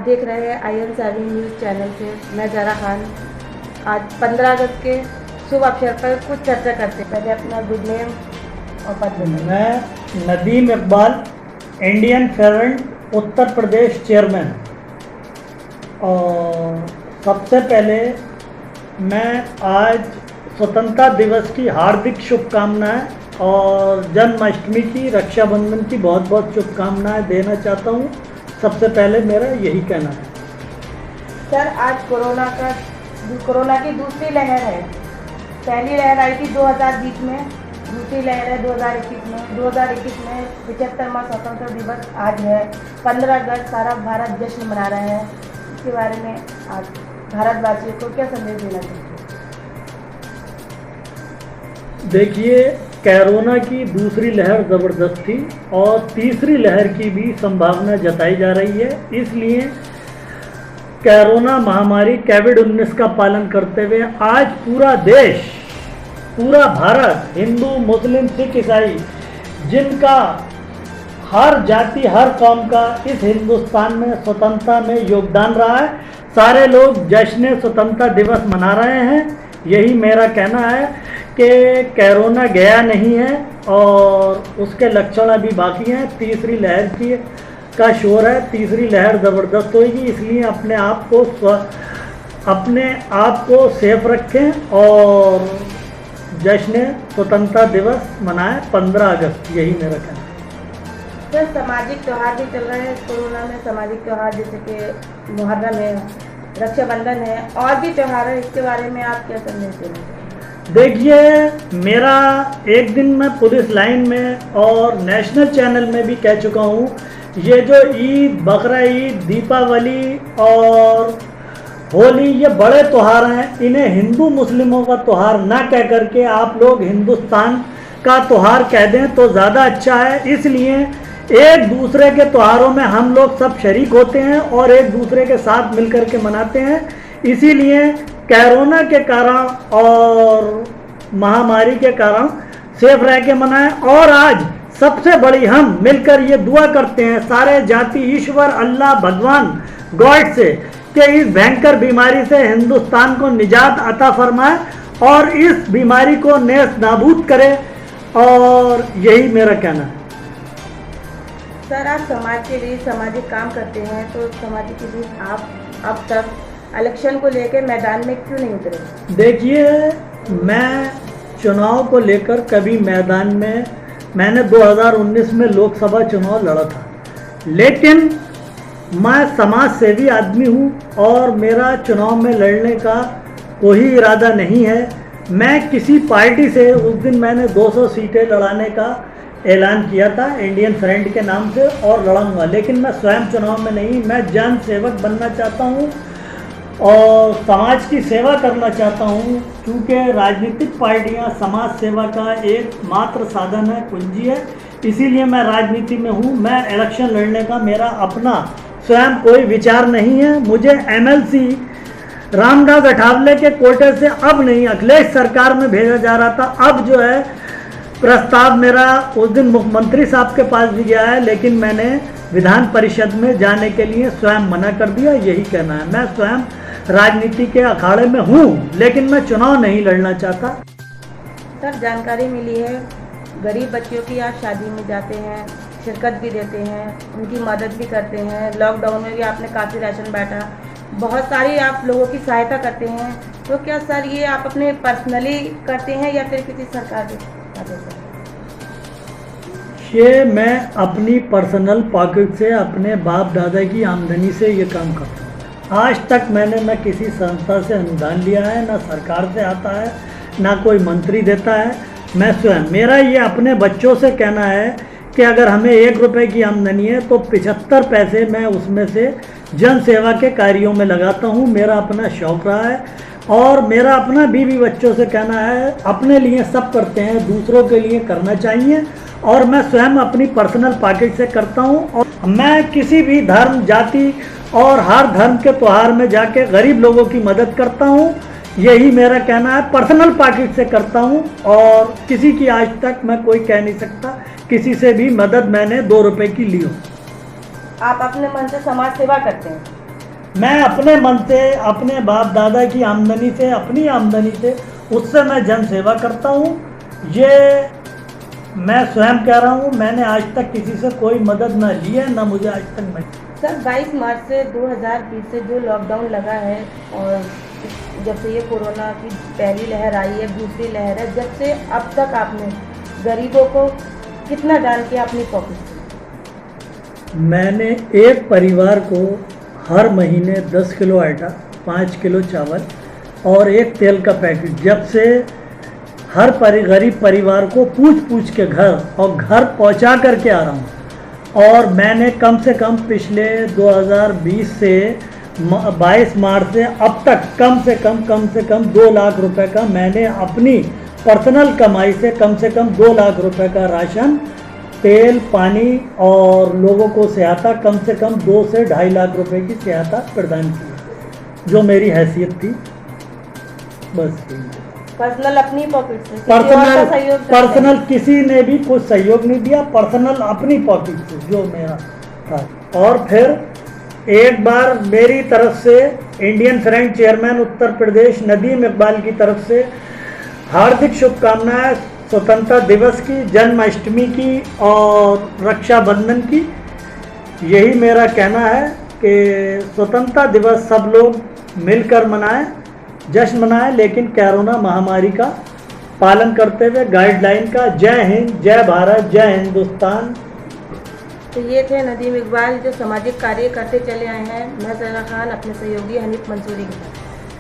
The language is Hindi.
देख रहे हैं IN7 न्यूज़ चैनल से। मैं ज़रा खान आज 15 अगस्त के शुभ अवसर पर कुछ चर्चा करते हैं। पहले अपना गुड नेम और पद बताइए। मैं Nadeem Iqbal, Indian front Uttar Pradesh chairman. और सबसे पहले मैं आज स्वतंत्रता दिवस की हार्दिक शुभकामनाएं और जन्माष्टमी की, रक्षाबंधन की बहुत बहुत शुभकामनाएं देना चाहता हूं। सबसे पहले मेरा यही कहना है। सर, आज कोरोना की दूसरी लहर है। पहली लहर आई थी 2020 में, दूसरी लहर है 2021 में। 2021 में 75वां स्वतंत्रता दिवस आज है। 15 अगस्त सारा भारत जश्न मना रहा है। इसके बारे में आज भारतवासियों को क्या संदेश देना चाहिए? देखिए, कोरोना की दूसरी लहर ज़बरदस्त थी और तीसरी लहर की भी संभावना जताई जा रही है। इसलिए कोरोना महामारी कोविड-19 का पालन करते हुए आज पूरा देश, पूरा भारत, हिंदू, मुस्लिम, सिख, ईसाई, जिनका हर जाति, हर कौम का इस हिंदुस्तान में स्वतंत्रता में योगदान रहा है, सारे लोग जश्न स्वतंत्रता दिवस मना रहे हैं। यही मेरा कहना है कि कोरोना गया नहीं है और उसके लक्षण अभी बाकी हैं। तीसरी लहर की का शोर है, तीसरी लहर ज़बरदस्त होगी। इसलिए अपने आप को सेफ रखें और जश्न स्वतंत्रता दिवस मनाएं 15 अगस्त। यही मेरा कहना है। सर, सामाजिक त्यौहार भी चल रहे हैं कोरोना में। सामाजिक त्यौहार जैसे कि मुहर्रम है, रक्षाबंधन है, और भी त्यौहार है। इसके बारे में आप क्या संदेश देंगे? देखिए, मेरा एक दिन मैं पुलिस लाइन में और नेशनल चैनल में भी कह चुका हूँ, ये जो ईद, बकरा ईद, दीपावली और होली, ये बड़े त्यौहार हैं। इन्हें हिंदू मुस्लिमों का त्यौहार ना कह करके आप लोग हिंदुस्तान का त्यौहार कह दें तो ज़्यादा अच्छा है। इसलिए एक दूसरे के त्योहारों में हम लोग सब शरीक होते हैं और एक दूसरे के साथ मिलकर के मनाते हैं। इसीलिए कोरोना के कारण और महामारी के कारण सेफ रह के मनाएं। और आज सबसे बड़ी हम मिलकर ये दुआ करते हैं सारे जाति ईश्वर अल्लाह भगवान गॉड से कि इस भयंकर बीमारी से हिंदुस्तान को निजात अता फरमाए और इस बीमारी को नेस्त नाबूद करे। और यही मेरा कहना है। सर, आप समाज के लिए सामाजिक काम करते हैं, तो समाज के लिए आप अब तक इलेक्शन को लेकर मैदान में क्यों नहीं उतरे? देखिए, मैं चुनाव को लेकर कभी मैदान में, मैंने 2019 में लोकसभा चुनाव लड़ा था, लेकिन मैं समाज सेवी आदमी हूँ और मेरा चुनाव में लड़ने का कोई इरादा नहीं है। मैं किसी पार्टी से, उस दिन मैंने 200 सीटें लड़ाने का ऐलान किया था इंडियन फ्रंट के नाम से और लड़ूंगा, लेकिन मैं स्वयं चुनाव में नहीं। मैं जन सेवक बनना चाहता हूँ और समाज की सेवा करना चाहता हूँ, क्योंकि राजनीतिक पार्टियाँ समाज सेवा का एक मात्र साधन है, कुंजी है। इसीलिए मैं राजनीति में हूँ। मैं इलेक्शन लड़ने का मेरा अपना स्वयं कोई विचार नहीं है। मुझे MLC रामदास अठावले के कोटे से अब नहीं, अखिलेश सरकार में भेजा जा रहा था। अब जो है प्रस्ताव मेरा उस दिन मुख्यमंत्री साहब के पास भी गया है, लेकिन मैंने विधान परिषद में जाने के लिए स्वयं मना कर दिया। यही कहना है। मैं स्वयं राजनीति के अखाड़े में हूँ, लेकिन मैं चुनाव नहीं लड़ना चाहता। सर, जानकारी मिली है गरीब बच्चियों की आप शादी में जाते हैं, शिरकत भी देते हैं, उनकी मदद भी करते हैं। लॉकडाउन में भी आपने काफ़ी राशन बांटा, बहुत सारी आप लोगों की सहायता करते हैं। तो क्या सर ये आप अपने पर्सनली करते हैं या फिर किसी सरकार के वजह से? ये मैं अपनी पर्सनल पॉकेट से, अपने बाप दादा की आमदनी से ये काम करता हूँ। आज तक मैंने न किसी संस्था से अनुदान लिया है, ना सरकार से आता है, ना कोई मंत्री देता है। मैं स्वयं, मेरा ये अपने बच्चों से कहना है कि अगर हमें 1 रुपये की आमदनी है तो 75 पैसे मैं उसमें से जन सेवा के कार्यों में लगाता हूँ। मेरा अपना शौक़ रहा है और मेरा अपना बीवी बच्चों से कहना है, अपने लिए सब करते हैं, दूसरों के लिए करना चाहिए। और मैं स्वयं अपनी पर्सनल पॉकेट से करता हूँ और मैं किसी भी धर्म, जाति और हर धर्म के त्यौहार में जाके गरीब लोगों की मदद करता हूँ। यही मेरा कहना है। पर्सनल पॉकेट से करता हूँ और किसी की आज तक मैं कोई कह नहीं सकता किसी से भी मदद मैंने 2 रुपए की ली हो। आप अपने मन से समाज सेवा करते हैं? मैं अपने मन से, अपने बाप दादा की आमदनी से, अपनी आमदनी से, उससे मैं जन सेवा करता हूँ। ये मैं स्वयं कह रहा हूँ, मैंने आज तक किसी से कोई मदद ना ली है, ना मुझे आज तक मिली। सर 22 मार्च से 2020 से जो लॉकडाउन लगा है और जब से ये कोरोना की पहली लहर आई है, दूसरी लहर है, जब से अब तक आपने गरीबों को कितना डाल के अपनी पॉकेट से? मैंने एक परिवार को हर महीने 10 किलो आटा, 5 किलो चावल और एक तेल का पैकेट, जब से हर गरीब परिवार को पूछ के घर पहुंचा करके आ रहा हूँ। और मैंने कम से कम पिछले 2020 से 22 मार्च से अब तक कम से कम 2 लाख रुपए का मैंने अपनी पर्सनल कमाई से कम 2 लाख रुपए का राशन, तेल, पानी और लोगों को सहायता कम से कम 2 से 2.5 लाख रुपए की सहायता प्रदान की, जो मेरी हैसियत थी। बस पर्सनल अपनी पॉकेट से, किसी और का सहयोग से पर्सनल किसी ने भी कुछ सहयोग नहीं दिया, पर्सनल अपनी पॉकेट से जो मेरा था। और फिर एक बार मेरी तरफ से Indian friend chairman Uttar Pradesh Nadeem Iqbal की तरफ से हार्दिक शुभकामनाएं स्वतंत्रता दिवस की, जन्माष्टमी की और रक्षाबंधन की। यही मेरा कहना है कि स्वतंत्रता दिवस सब लोग मिलकर मनाएं, जश्न मनाएं, लेकिन कोरोना महामारी का पालन करते हुए, गाइडलाइन का। जय हिंद, जय भारत, जय हिंदुस्तान। तो ये थे नदीम इकबाल, जो सामाजिक कार्य करते चले आए हैं महज खान अपने सहयोगी हनीफ मंसूरी के साथ।